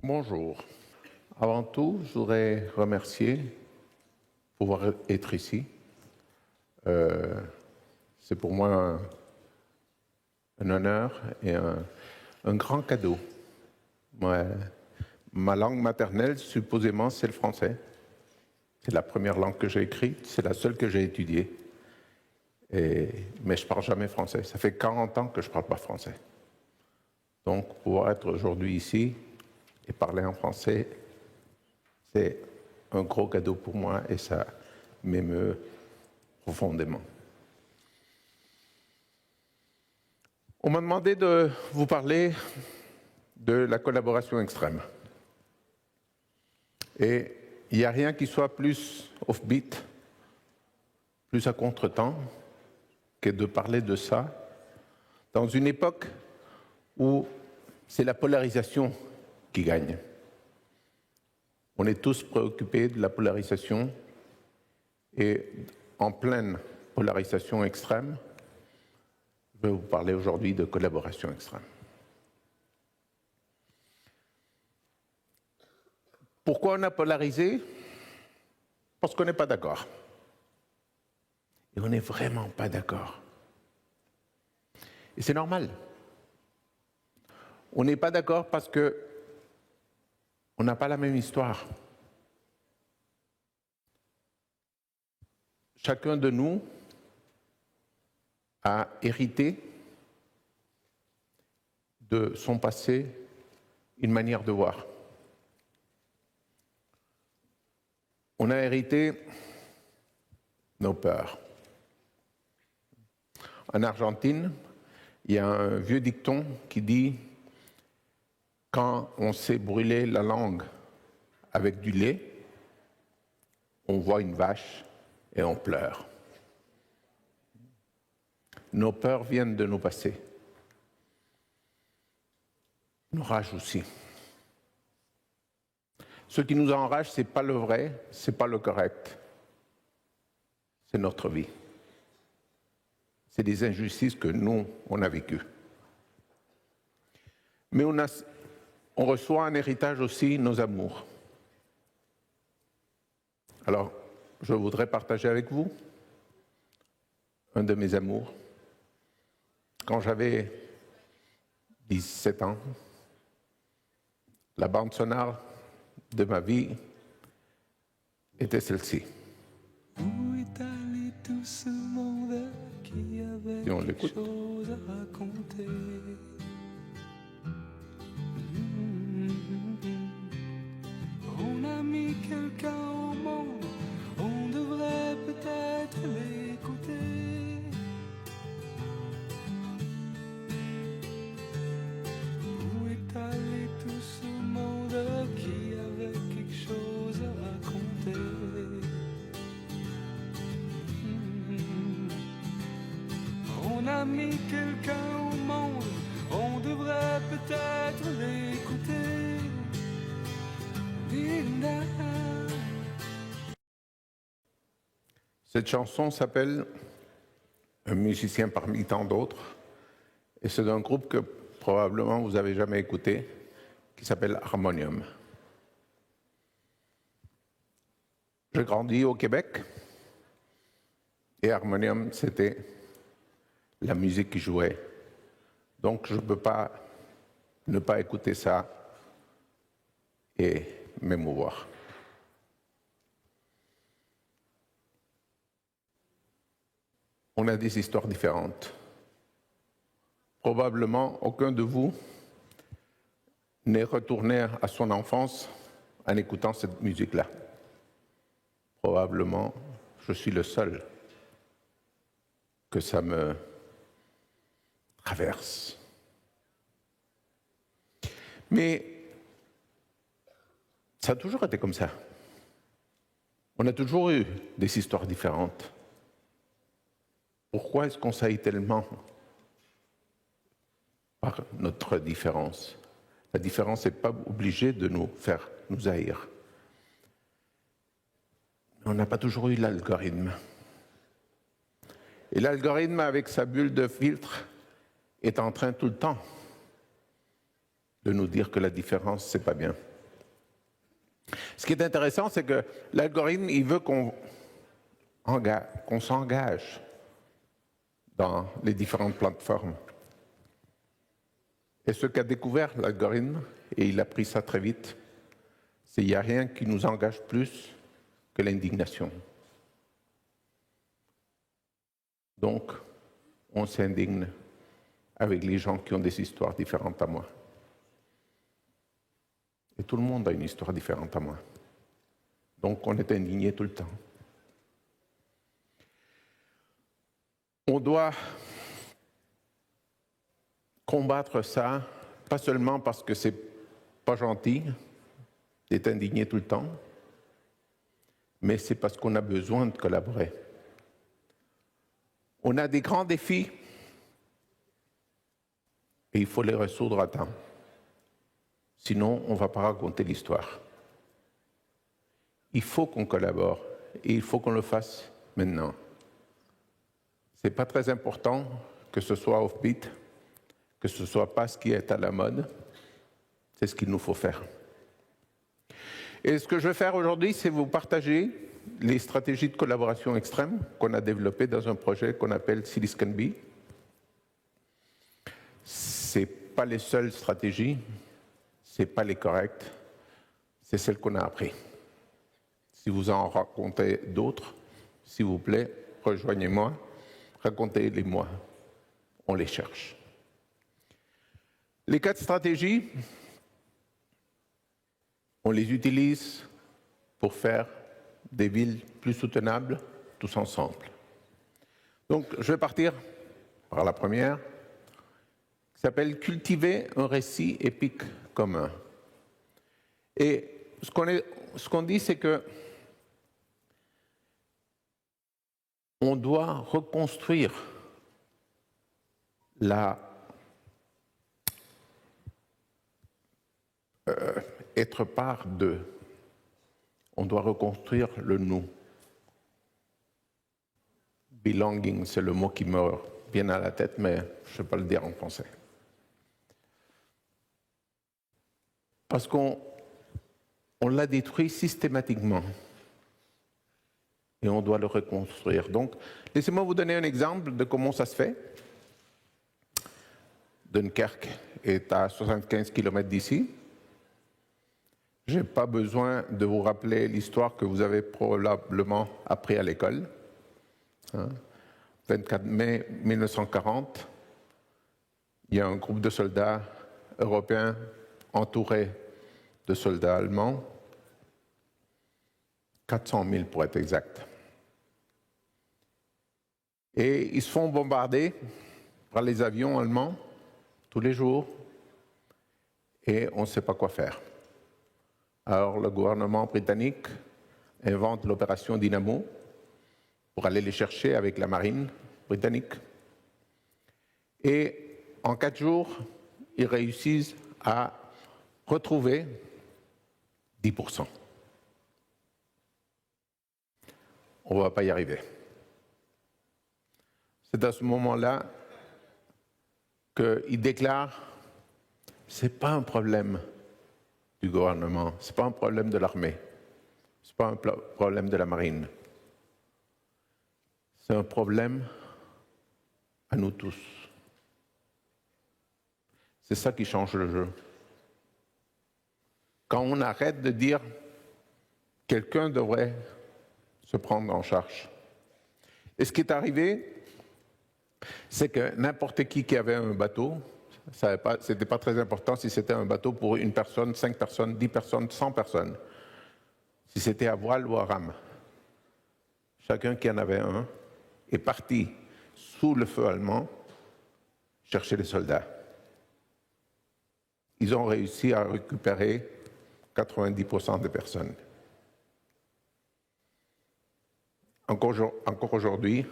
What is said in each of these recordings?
Bonjour. Avant tout, je voudrais remercier pour pouvoir être ici. C'est pour moi un honneur et un grand cadeau. Ma langue maternelle, supposément, c'est le français. C'est la première langue que j'ai écrite, c'est la seule que j'ai étudiée. Mais je ne parle jamais français. Ça fait 40 ans que je ne parle pas français. Donc, pouvoir être aujourd'hui ici et parler en français, c'est un gros cadeau pour moi et ça m'émeut profondément. On m'a demandé de vous parler de la collaboration extrême. Et il n'y a rien qui soit plus off-beat, plus à contre-temps, que de parler de ça dans une époque où c'est la polarisation qui gagne. On est tous préoccupés de la polarisation et en pleine polarisation extrême, je vais vous parler aujourd'hui de collaboration extrême. Pourquoi on a polarisé? Parce qu'on n'est pas d'accord. Et on n'est vraiment pas d'accord. Et c'est normal. On n'est pas d'accord parce qu'on n'a pas la même histoire. Chacun de nous a hérité de son passé une manière de voir. On a hérité nos peurs. En Argentine, il y a un vieux dicton qui dit « Quand on s'est brûlé la langue avec du lait, on voit une vache et on pleure. » Nos peurs viennent de nos passés. Nos rages aussi. Ce qui nous enrage, ce n'est pas le vrai, ce n'est pas le correct. C'est notre vie. C'est des injustices que nous, on a vécues. Mais on reçoit un héritage aussi, nos amours. Alors, je voudrais partager avec vous un de mes amours. Quand j'avais 17 ans, la bande sonore de ma vie était celle-ci. Où est allé tout ce monde qui avait quelque chose à raconter? On a mis quelqu'un au monde, on devrait peut-être l'écouter. Où est allé tout ce monde qui avait quelque chose à raconter? On a mis quelqu'un au monde, on devrait peut-être l'écouter. Linda. Cette chanson s'appelle Un musicien parmi tant d'autres, et c'est d'un groupe que probablement vous n'avez jamais écouté, qui s'appelle Harmonium. J'ai grandi au Québec, et Harmonium, c'était la musique qui jouait. Donc je ne peux pas ne pas écouter ça et m'émouvoir. On a des histoires différentes. Probablement, aucun de vous n'est retourné à son enfance en écoutant cette musique-là. Probablement, je suis le seul que ça me traverse. Mais ça a toujours été comme ça. On a toujours eu des histoires différentes. Pourquoi est-ce qu'on s'haït tellement par notre différence? La différence n'est pas obligée de nous faire nous haïr. On n'a pas toujours eu l'algorithme. Et l'algorithme, avec sa bulle de filtre, est en train tout le temps de nous dire que la différence, c'est pas bien. Ce qui est intéressant, c'est que l'algorithme, il veut qu'on s'engage dans les différentes plateformes. Et ce qu'a découvert l'algorithme, et il a pris ça très vite, c'est qu'il n'y a rien qui nous engage plus que l'indignation. Donc, on s'indigne avec les gens qui ont des histoires différentes à moi. Et tout le monde a une histoire différente à moi. Donc, on est indigné tout le temps. On doit combattre ça, pas seulement parce que c'est pas gentil d'être indigné tout le temps, mais c'est parce qu'on a besoin de collaborer. On a des grands défis et il faut les résoudre à temps. Sinon, on ne va pas raconter l'histoire. Il faut qu'on collabore et il faut qu'on le fasse maintenant. Ce n'est pas très important que ce soit off-beat, que ce ne soit pas ce qui est à la mode. C'est ce qu'il nous faut faire. Et ce que je vais faire aujourd'hui, c'est vous partager les stratégies de collaboration extrême qu'on a développées dans un projet qu'on appelle Silicon Bee. Ce n'est pas les seules stratégies, ce n'est pas les correctes, c'est celles qu'on a apprises. Si vous en racontez d'autres, s'il vous plaît, rejoignez-moi, racontez-les-moi, on les cherche. Les 4 stratégies, on les utilise pour faire des villes plus soutenables tous ensemble. Donc, je vais partir par la première, qui s'appelle « Cultiver un récit épique commun ». Et ce qu'on dit, c'est que on doit reconstruire être part d'eux. On doit reconstruire le nous. Belonging, c'est le mot qui me vient à la tête, mais je ne sais pas le dire en français. Parce qu'on l'a détruit systématiquement. Et on doit le reconstruire. Donc, laissez-moi vous donner un exemple de comment ça se fait. Dunkerque est à 75 km d'ici. Je n'ai pas besoin de vous rappeler l'histoire que vous avez probablement appris à l'école. 24 mai 1940, il y a un groupe de soldats européens entourés de soldats allemands, 400 000 pour être exact. Et ils se font bombarder par les avions allemands tous les jours et on ne sait pas quoi faire. Alors le gouvernement britannique invente l'opération Dynamo pour aller les chercher avec la marine britannique. Et en 4 jours, ils réussissent à retrouver 10%. On ne va pas y arriver. C'est à ce moment-là qu'ils déclarent « ce n'est pas un problème du gouvernement, ce n'est pas un problème de l'armée, ce n'est pas un problème de la marine. C'est un problème à nous tous. » C'est ça qui change le jeu. Quand on arrête de dire « quelqu'un devrait se prendre en charge ». Et ce qui est arrivé, c'est que n'importe qui avait un bateau, ce n'était pas très important si c'était un bateau pour une personne, 5 personnes, 10 personnes, 100 personnes, si c'était à voile ou à rame. Chacun qui en avait un est parti sous le feu allemand chercher les soldats. Ils ont réussi à récupérer 90% des personnes. Encore aujourd'hui,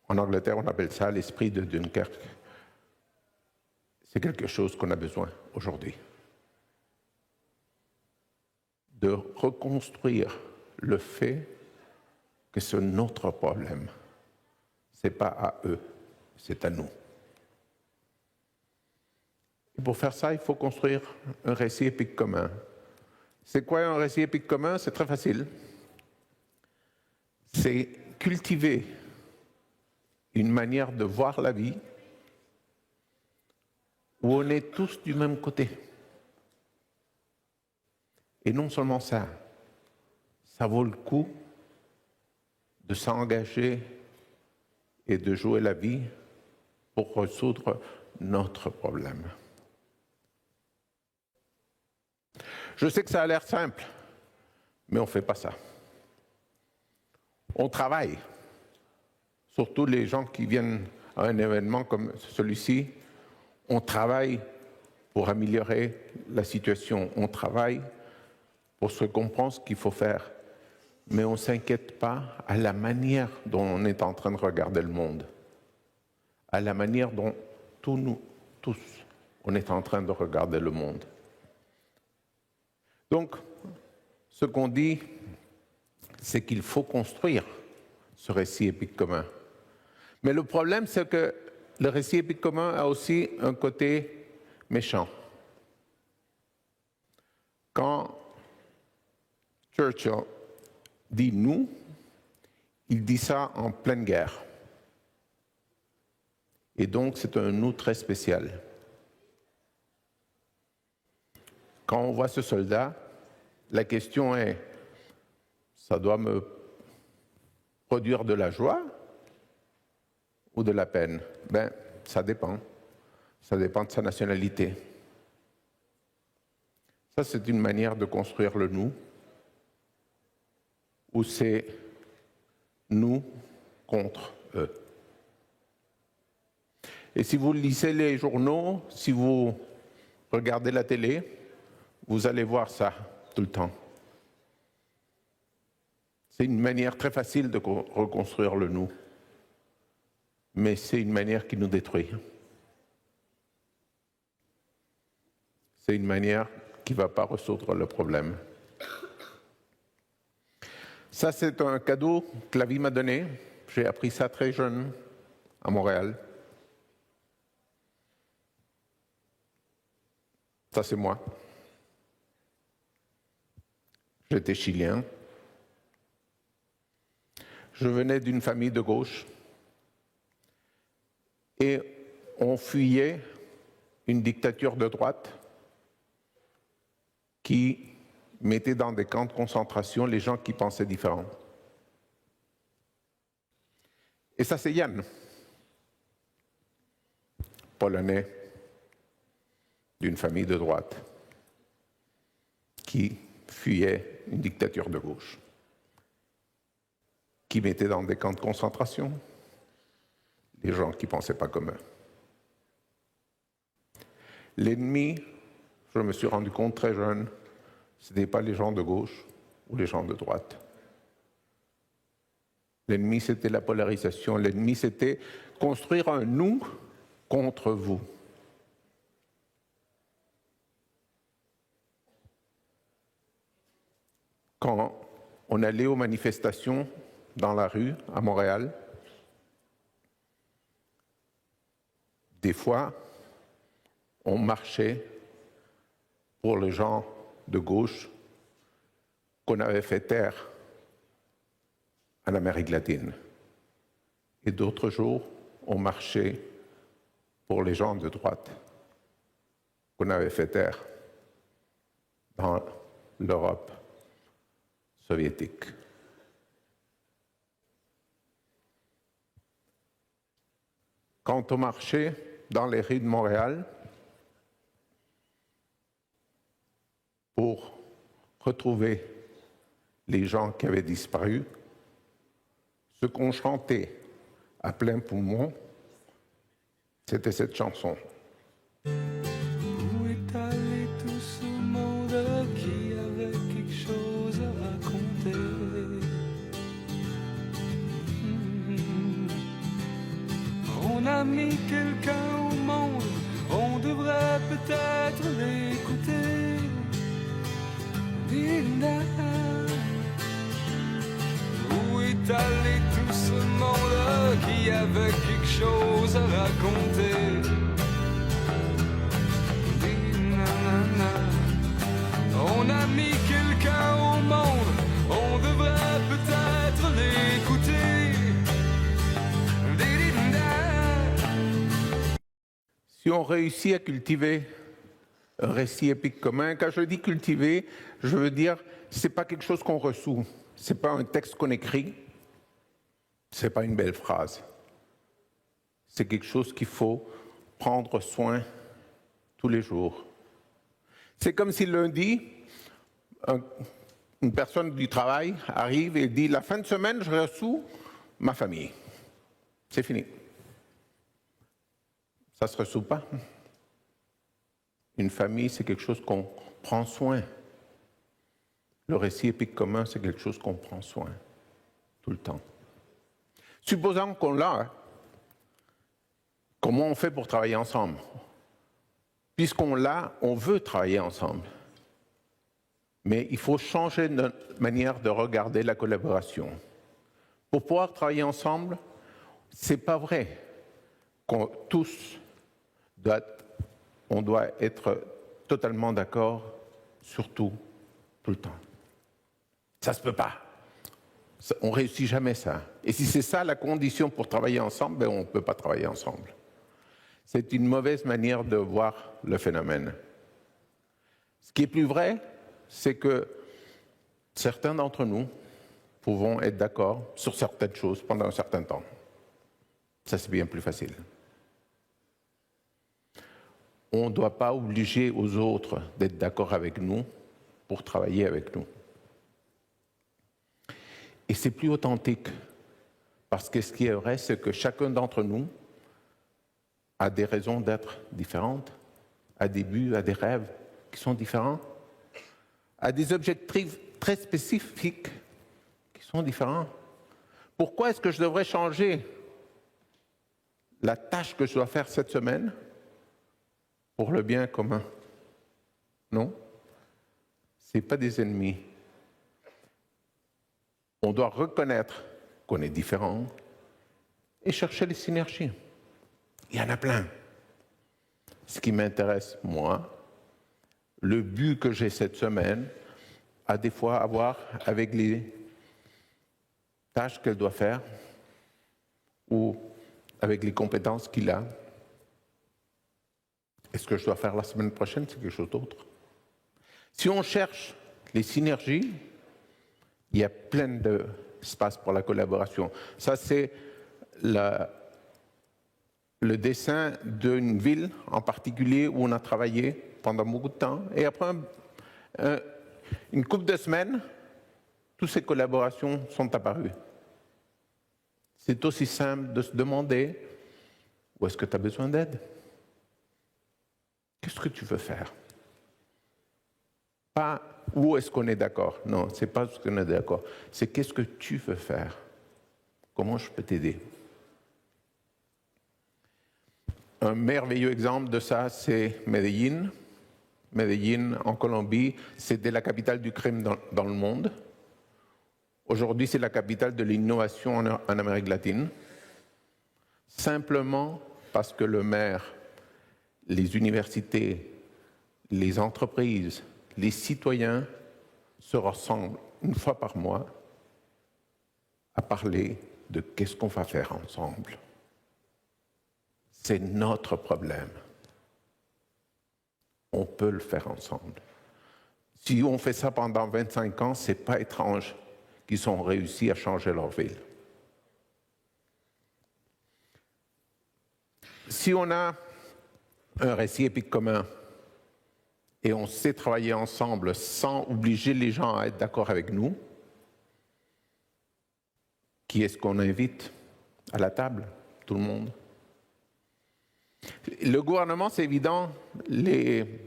en Angleterre, on appelle ça l'esprit de Dunkerque. C'est quelque chose qu'on a besoin aujourd'hui. De reconstruire le fait que c'est notre problème. Ce n'est pas à eux, c'est à nous. Et pour faire ça, il faut construire un récit épique commun. C'est quoi un récit épique commun? C'est très facile. C'est cultiver une manière de voir la vie où on est tous du même côté. Et non seulement ça, ça vaut le coup de s'engager et de jouer la vie pour résoudre notre problème. Je sais que ça a l'air simple, mais on ne fait pas ça. On travaille, surtout les gens qui viennent à un événement comme celui-ci, on travaille pour améliorer la situation, on travaille pour se comprendre ce qu'il faut faire, mais on ne s'inquiète pas à la manière dont on est en train de regarder le monde, à la manière dont nous tous, on est en train de regarder le monde. Donc, ce qu'on dit, c'est qu'il faut construire ce récit épique commun. Mais le problème, c'est que le récit épique commun a aussi un côté méchant. Quand Churchill dit « nous », il dit ça en pleine guerre. Et donc, c'est un « nous » très spécial. Quand on voit ce soldat, la question est, ça doit me produire de la joie ou de la peine? Ben, ça dépend. Ça dépend de sa nationalité. Ça, c'est une manière de construire le « nous », où c'est nous contre eux. Et si vous lisez les journaux, si vous regardez la télé, vous allez voir ça tout le temps. C'est une manière très facile de reconstruire le nous, mais c'est une manière qui nous détruit. C'est une manière qui ne va pas résoudre le problème. Ça, c'est un cadeau que la vie m'a donné. J'ai appris ça très jeune, à Montréal. Ça, c'est moi. J'étais chilien. Je venais d'une famille de gauche. Et on fuyait une dictature de droite qui mettait dans des camps de concentration les gens qui pensaient différent. Et ça, c'est Jan, polonais, d'une famille de droite, qui fuyait une dictature de gauche, qui mettait dans des camps de concentration les gens qui ne pensaient pas comme eux. L'ennemi, je me suis rendu compte très jeune, ce n'étaient pas les gens de gauche ou les gens de droite. L'ennemi, c'était la polarisation. L'ennemi, c'était construire un « nous » contre vous. Quand on allait aux manifestations dans la rue, à Montréal, des fois, on marchait pour les gens de gauche qu'on avait fait taire en Amérique latine. Et d'autres jours, on marchait pour les gens de droite qu'on avait fait taire dans l'Europe soviétique. Quand on marchait dans les rues de Montréal pour retrouver les gens qui avaient disparu, ce qu'on chantait à plein poumon, c'était cette chanson. Où est allé tout ce monde qui avait quelque chose à raconter? On a mis quelqu'un au monde, on devrait peut-être l'écouter. Linda, où est allé tout ce monde qui avait quelque chose à raconter? On a mis quelqu'un Si on réussit à cultiver un récit épique commun, quand je dis cultiver, je veux dire, ce n'est pas quelque chose qu'on reçoit, ce n'est pas un texte qu'on écrit, ce n'est pas une belle phrase. C'est quelque chose qu'il faut prendre soin tous les jours. C'est comme si lundi, une personne du travail arrive et dit « La fin de semaine, je reçois ma famille. » C'est fini. Ça ne se reçoit pas. Une famille, c'est quelque chose qu'on prend soin. Le récit épique commun, c'est quelque chose qu'on prend soin tout le temps. Supposons qu'on l'a, comment on fait pour travailler ensemble? Puisqu'on l'a, on veut travailler ensemble. Mais il faut changer notre manière de regarder la collaboration. Pour pouvoir travailler ensemble, ce n'est pas vrai qu'on on doit être totalement d'accord sur tout le temps. Ça ne se peut pas. On ne réussit jamais ça. Et si c'est ça la condition pour travailler ensemble, ben on ne peut pas travailler ensemble. C'est une mauvaise manière de voir le phénomène. Ce qui est plus vrai, c'est que certains d'entre nous pouvons être d'accord sur certaines choses pendant un certain temps. Ça, c'est bien plus facile. On ne doit pas obliger aux autres d'être d'accord avec nous pour travailler avec nous. Et c'est plus authentique, parce que ce qui est vrai, c'est que chacun d'entre nous a des raisons d'être différentes, a des buts, a des rêves qui sont différents, a des objectifs très spécifiques qui sont différents. Pourquoi est-ce que je devrais changer la tâche que je dois faire cette semaine pour le bien commun? Non, ce n'est pas des ennemis. On doit reconnaître qu'on est différent et chercher les synergies. Il y en a plein. Ce qui m'intéresse, moi, le but que j'ai cette semaine, a des fois à voir avec les tâches qu'elle doit faire ou avec les compétences qu'il a. Est-ce que je dois faire la semaine prochaine? C'est quelque chose d'autre. Si on cherche les synergies, il y a plein d'espace pour la collaboration. Ça, c'est le dessin d'une ville en particulier où on a travaillé pendant beaucoup de temps. Et après une couple de semaines, toutes ces collaborations sont apparues. C'est aussi simple de se demander où est-ce que tu as besoin d'aide? Qu'est-ce que tu veux faire? Pas où est-ce qu'on est d'accord. Non, ce n'est pas ce qu'on est d'accord. C'est qu'est-ce que tu veux faire? Comment je peux t'aider? Un merveilleux exemple de ça, c'est Medellín. Medellín, en Colombie, c'était la capitale du crime dans le monde. Aujourd'hui, c'est la capitale de l'innovation en Amérique latine. Simplement parce que le maire, les universités, les entreprises, les citoyens se rassemblent une fois par mois à parler de qu'est-ce qu'on va faire ensemble. C'est notre problème. On peut le faire ensemble. Si on fait ça pendant 25 ans, ce n'est pas étrange qu'ils ont réussi à changer leur ville. Si on a un récit épique commun et on sait travailler ensemble sans obliger les gens à être d'accord avec nous, qui est-ce qu'on invite à la table? Tout le monde. Le gouvernement, c'est évident, les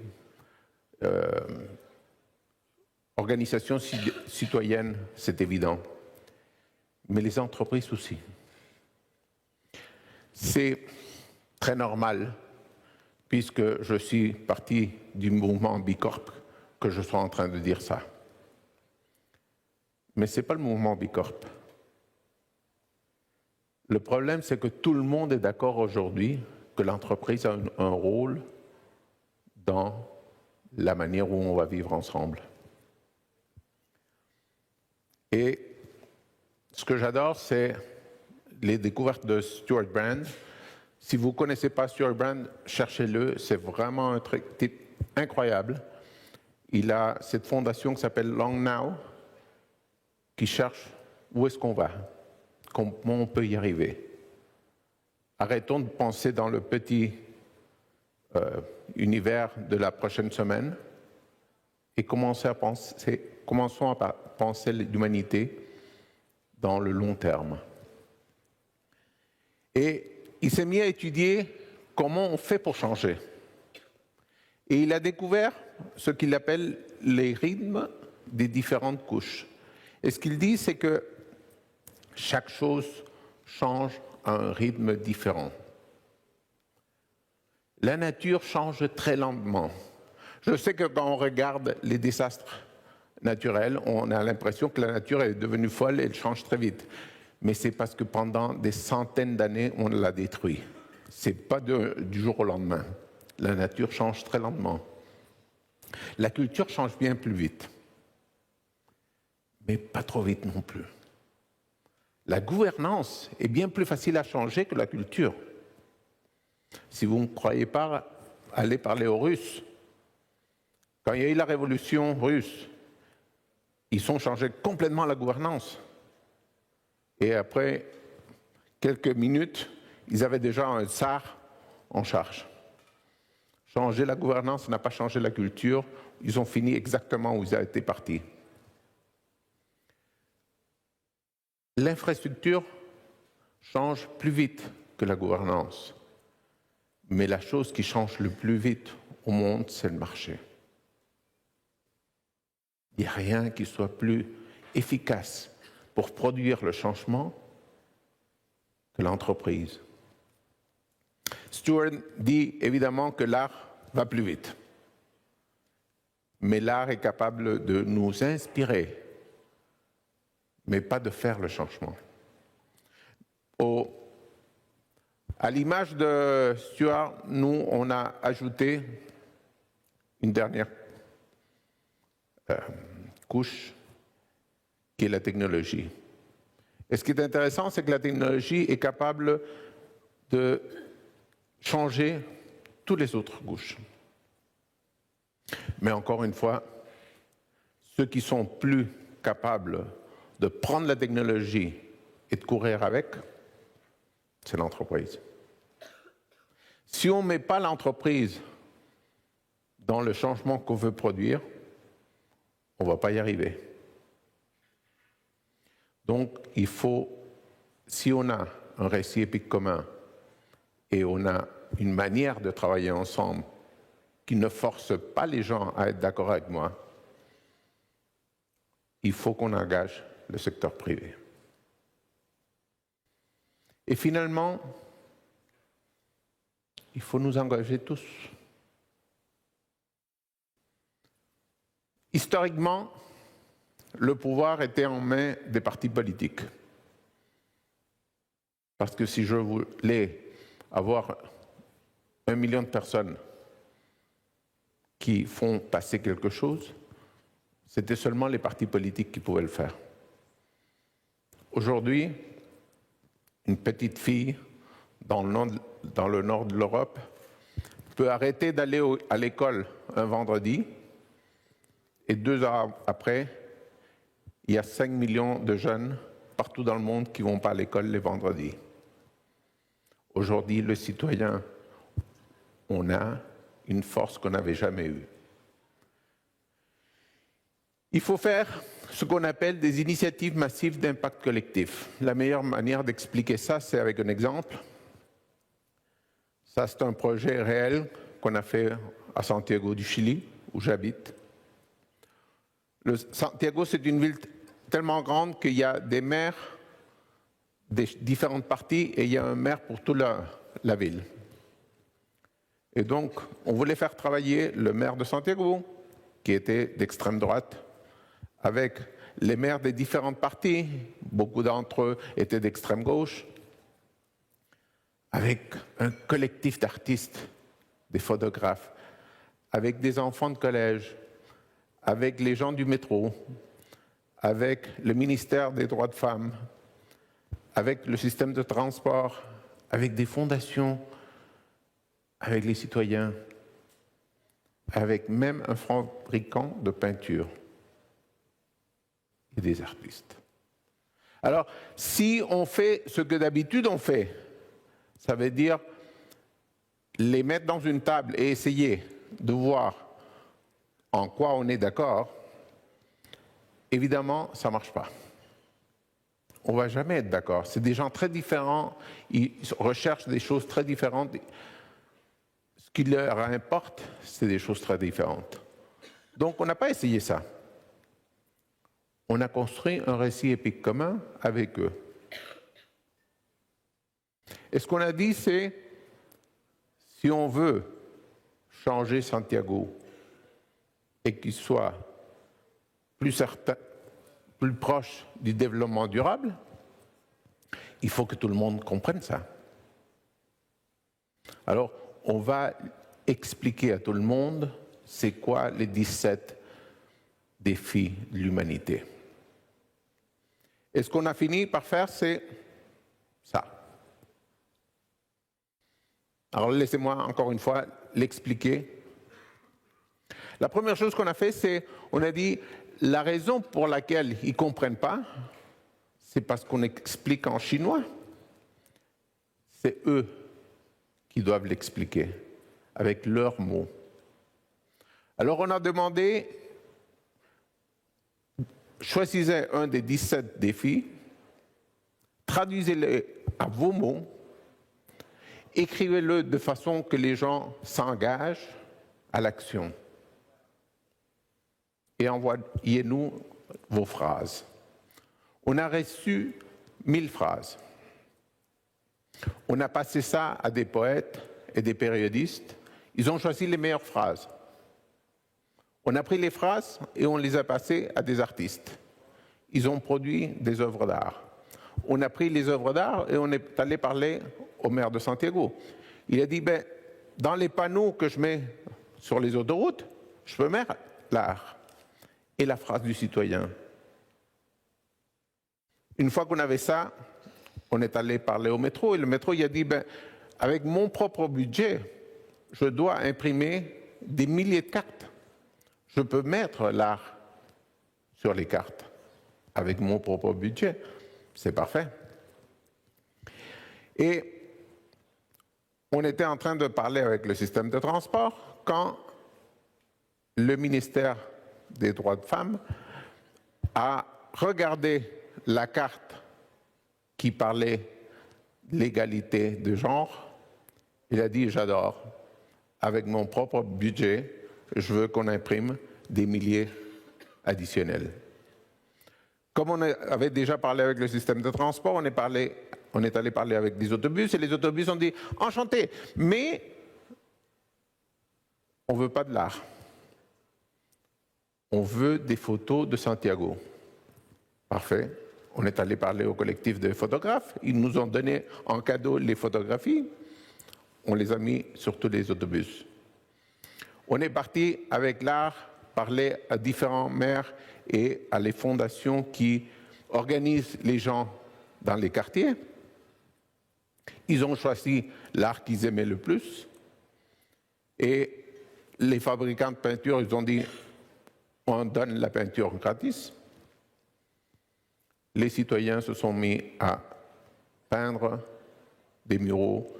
organisations citoyennes, c'est évident, mais les entreprises aussi. C'est très normal, puisque je suis parti du mouvement Bicorp, que je sois en train de dire ça. Mais ce n'est pas le mouvement Bicorp. Le problème, c'est que tout le monde est d'accord aujourd'hui que l'entreprise a un rôle dans la manière où on va vivre ensemble. Et ce que j'adore, c'est les découvertes de Stuart Brand Si vous ne connaissez pas Stuart Brand, cherchez-le, c'est vraiment un type incroyable. Il a cette fondation qui s'appelle Long Now, qui cherche où est-ce qu'on va, comment on peut y arriver. Arrêtons de penser dans le petit univers de la prochaine semaine et commençons à penser l'humanité dans le long terme. Et il s'est mis à étudier comment on fait pour changer. Et il a découvert ce qu'il appelle les rythmes des différentes couches. Et ce qu'il dit, c'est que chaque chose change à un rythme différent. La nature change très lentement. Je sais que quand on regarde les désastres naturels, on a l'impression que la nature est devenue folle et elle change très vite. Mais c'est parce que pendant des centaines d'années, on l'a détruit. Ce n'est pas du jour au lendemain. La nature change très lentement. La culture change bien plus vite. Mais pas trop vite non plus. La gouvernance est bien plus facile à changer que la culture. Si vous ne croyez pas, allez parler aux Russes. Quand il y a eu la révolution russe, ils ont changé complètement la gouvernance. Et après quelques minutes, ils avaient déjà un tsar en charge. Changer la gouvernance n'a pas changé la culture. Ils ont fini exactement où ils étaient partis. L'infrastructure change plus vite que la gouvernance. Mais la chose qui change le plus vite au monde, c'est le marché. Il n'y a rien qui soit plus efficace pour produire le changement que l'entreprise. Stuart dit évidemment que l'art va plus vite. Mais l'art est capable de nous inspirer, mais pas de faire le changement. À l'image de Stuart, nous, on a ajouté une dernière couche, qui est la technologie. Et ce qui est intéressant, c'est que la technologie est capable de changer toutes les autres couches. Mais encore une fois, ceux qui sont plus capables de prendre la technologie et de courir avec, c'est l'entreprise. Si on ne met pas l'entreprise dans le changement qu'on veut produire, on ne va pas y arriver. Donc, il faut, si on a un récit épique commun et on a une manière de travailler ensemble qui ne force pas les gens à être d'accord avec moi, il faut qu'on engage le secteur privé. Et finalement, il faut nous engager tous. Historiquement, le pouvoir était en main des partis politiques. Parce que si je voulais avoir 1 million de personnes qui font passer quelque chose, c'était seulement les partis politiques qui pouvaient le faire. Aujourd'hui, une petite fille dans le nord de l'Europe peut arrêter d'aller à l'école un vendredi et 2 heures après, il y a 5 millions de jeunes partout dans le monde qui ne vont pas à l'école les vendredis. Aujourd'hui, le citoyen, on a une force qu'on n'avait jamais eue. Il faut faire ce qu'on appelle des initiatives massives d'impact collectif. La meilleure manière d'expliquer ça, c'est avec un exemple. Ça, c'est un projet réel qu'on a fait à Santiago du Chili, où j'habite. Santiago, c'est une ville tellement grande qu'il y a des maires des différentes parties et il y a un maire pour toute la ville. Et donc, on voulait faire travailler le maire de Santiago, qui était d'extrême droite, avec les maires des différentes parties, beaucoup d'entre eux étaient d'extrême gauche, avec un collectif d'artistes, des photographes, avec des enfants de collège, avec les gens du métro, avec le ministère des droits de femmes, avec le système de transport, avec des fondations, avec les citoyens, avec même un fabricant de peinture et des artistes. Alors, si on fait ce que d'habitude on fait, ça veut dire les mettre dans une table et essayer de voir en quoi on est d'accord, évidemment, ça ne marche pas. On ne va jamais être d'accord. C'est des gens très différents, ils recherchent des choses très différentes. Ce qui leur importe, c'est des choses très différentes. Donc, on n'a pas essayé ça. On a construit un récit épique commun avec eux. Et ce qu'on a dit, c'est, si on veut changer Santiago et qu'il soit plus certain, plus proche du développement durable, il faut que tout le monde comprenne ça. Alors, on va expliquer à tout le monde c'est quoi les 17 défis de l'humanité. Et ce qu'on a fini par faire, c'est ça. Alors, laissez-moi encore une fois l'expliquer. La première chose qu'on a fait, c'est, on a dit, la raison pour laquelle ils ne comprennent pas, c'est parce qu'on explique en chinois. C'est eux qui doivent l'expliquer, avec leurs mots. Alors on a demandé, choisissez un des 17 défis, traduisez-le à vos mots, écrivez-le de façon que les gens s'engagent à l'action. Et envoyez-nous vos phrases. On a reçu 1000 phrases. On a passé ça à des poètes et des périodistes. Ils ont choisi les meilleures phrases. On a pris les phrases et on les a passées à des artistes. Ils ont produit des œuvres d'art. On a pris les œuvres d'art et on est allé parler au maire de Santiago. Il a dit, dans les panneaux que je mets sur les autoroutes, je peux mettre l'art et la phrase du citoyen. Une fois qu'on avait ça, on est allé parler au métro et le métro il a dit, avec mon propre budget, je dois imprimer des milliers de cartes. Je peux mettre l'art sur les cartes avec mon propre budget. C'est parfait. Et on était en train de parler avec le système de transport quand le ministère des droits de femmes a regardé la carte qui parlait de l'égalité de genre. Il a dit, j'adore, avec mon propre budget, je veux qu'on imprime des milliers additionnels. Comme on avait déjà parlé avec le système de transport, on est allé parler avec des autobus et les autobus ont dit « Enchanté, mais on ne veut pas de l'art. On veut des photos de Santiago. » Parfait. On est allé parler au collectif de photographes. Ils nous ont donné en cadeau les photographies. On les a mis sur tous les autobus. On est parti avec l'art parler à différents maires et à les fondations qui organisent les gens dans les quartiers. Ils ont choisi l'art qu'ils aimaient le plus. Et les fabricants de peinture, ils ont dit, on donne la peinture gratis. Les citoyens se sont mis à peindre des muraux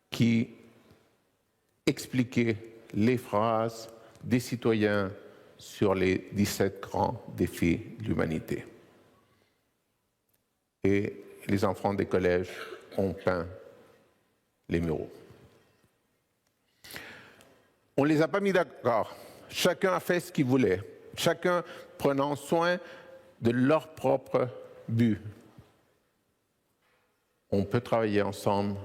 qui expliquaient les phrases des citoyens sur les 17 grands défis de l'humanité. Et les enfants des collèges ont peint les muraux. On ne les a pas mis d'accord. Chacun a fait ce qu'il voulait. Chacun prenant soin de leur propre but. On peut travailler ensemble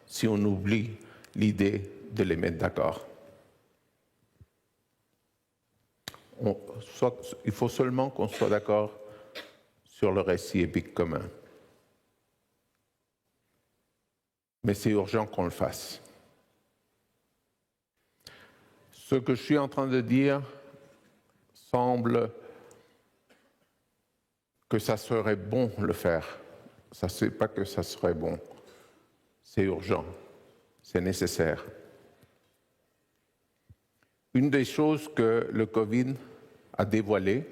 si on oublie l'idée de les mettre d'accord. Il faut seulement qu'on soit d'accord sur le récit épique commun. Mais c'est urgent qu'on le fasse. Ce que je suis en train de dire semble que ça serait bon le faire. Ça, c'est pas que ça serait bon. c'est urgent, c'est nécessaire. Une des choses que le Covid a dévoilées,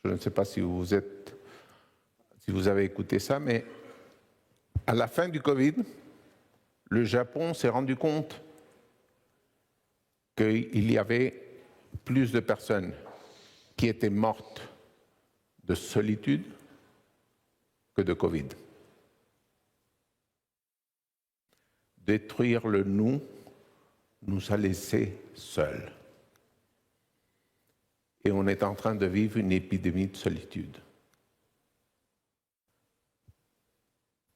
je ne sais pas si vous avez écouté ça, mais à la fin du Covid, le Japon s'est rendu compte qu'il y avait plus de personnes qui étaient mortes de solitude que de Covid. Détruire le nous a laissés seuls. Et on est en train de vivre une épidémie de solitude.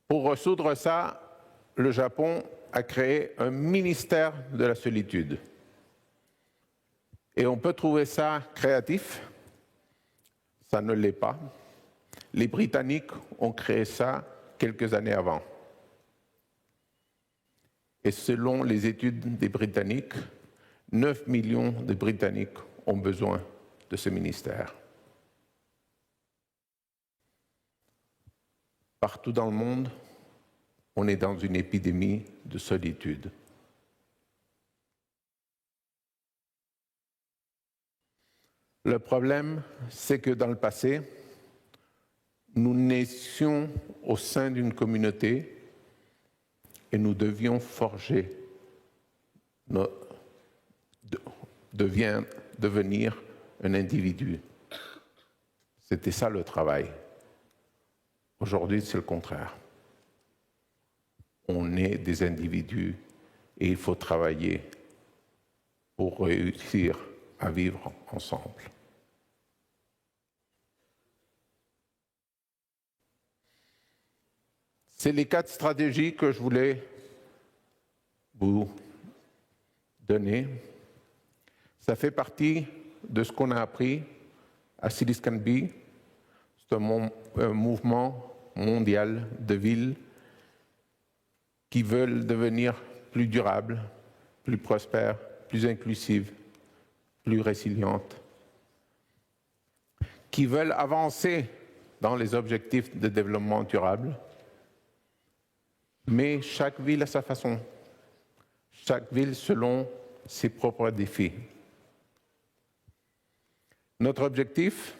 Pour résoudre ça, le Japon a créé un ministère de la solitude. Et on peut trouver ça créatif, ça ne l'est pas. Les Britanniques ont créé ça quelques années avant. Et selon les études des Britanniques, 9 millions de Britanniques ont besoin de ce ministère. Partout dans le monde, on est dans une épidémie de solitude. Le problème, c'est que dans le passé, nous naissions au sein d'une communauté et nous devions forger, devenir un individu. C'était ça le travail. Aujourd'hui, c'est le contraire. On est des individus et il faut travailler pour réussir à vivre ensemble. C'est les 4 stratégies que je voulais vous donner. Ça fait partie de ce qu'on a appris à Silicon Valley. C'est un mouvement mondial de villes qui veulent devenir plus durables, plus prospères, plus inclusives, plus résilientes, qui veulent avancer dans les objectifs de développement durable. Mais chaque ville a sa façon, chaque ville selon ses propres défis. Notre objectif,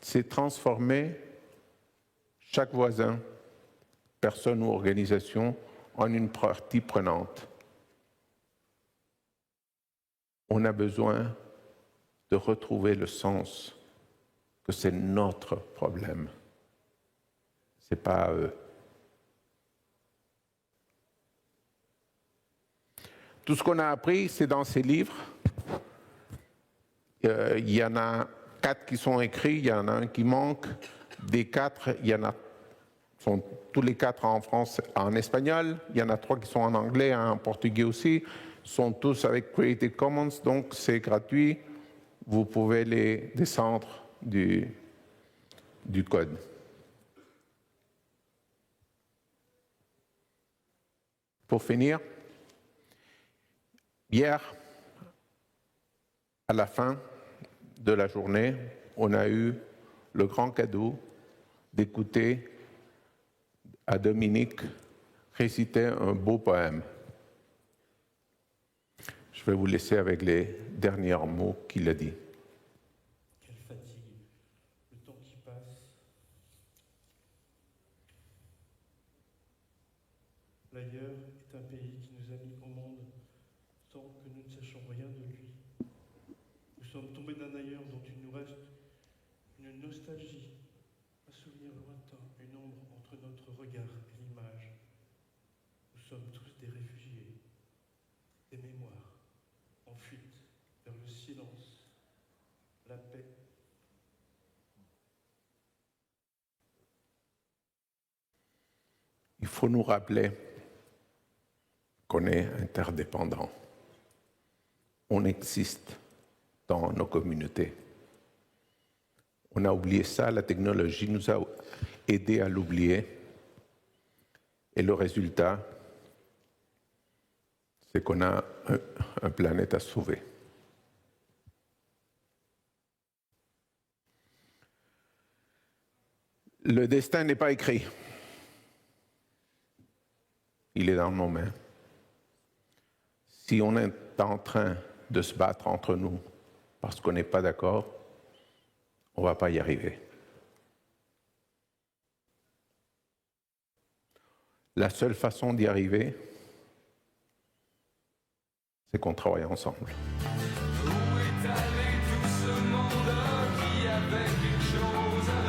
c'est transformer chaque voisin, personne ou organisation en une partie prenante. On a besoin de retrouver le sens que c'est notre problème. Ce n'est pas à eux. Tout ce qu'on a appris, c'est dans ces livres. Il y en a 4 qui sont écrits, il y en a un qui manque. Des 4, il y en a, sont tous les 4 en France, en espagnol. Il y en a 3 qui sont en anglais, en portugais aussi. Ils sont tous avec Creative Commons, donc c'est gratuit. Vous pouvez les descendre du code. Pour finir, hier, à la fin de la journée, on a eu le grand cadeau d'écouter à Dominique réciter un beau poème. Je vais vous laisser avec les derniers mots qu'il a dit. Quelle fatigue, le temps qui passe. L'ailleurs est un pays qui nous a mis au monde sans que nous ne sachions rien de lui. Nous sommes tombés d'un ailleurs dont il nous reste une nostalgie, un souvenir lointain, une ombre entre notre regard et l'image. Nous sommes tous des réfugiés, des mémoires, en fuite vers le silence, la paix. Il faut nous rappeler qu'on est interdépendants. On existe dans nos communautés. On a oublié ça, la technologie nous a aidés à l'oublier. Et le résultat, c'est qu'on a un planète à sauver. Le destin n'est pas écrit. il est dans nos mains. Si on est en train de se battre entre nous parce qu'on n'est pas d'accord, on ne va pas y arriver. La seule façon d'y arriver, c'est qu'on travaille ensemble. Où est allé tout ce monde qui avait quelque chose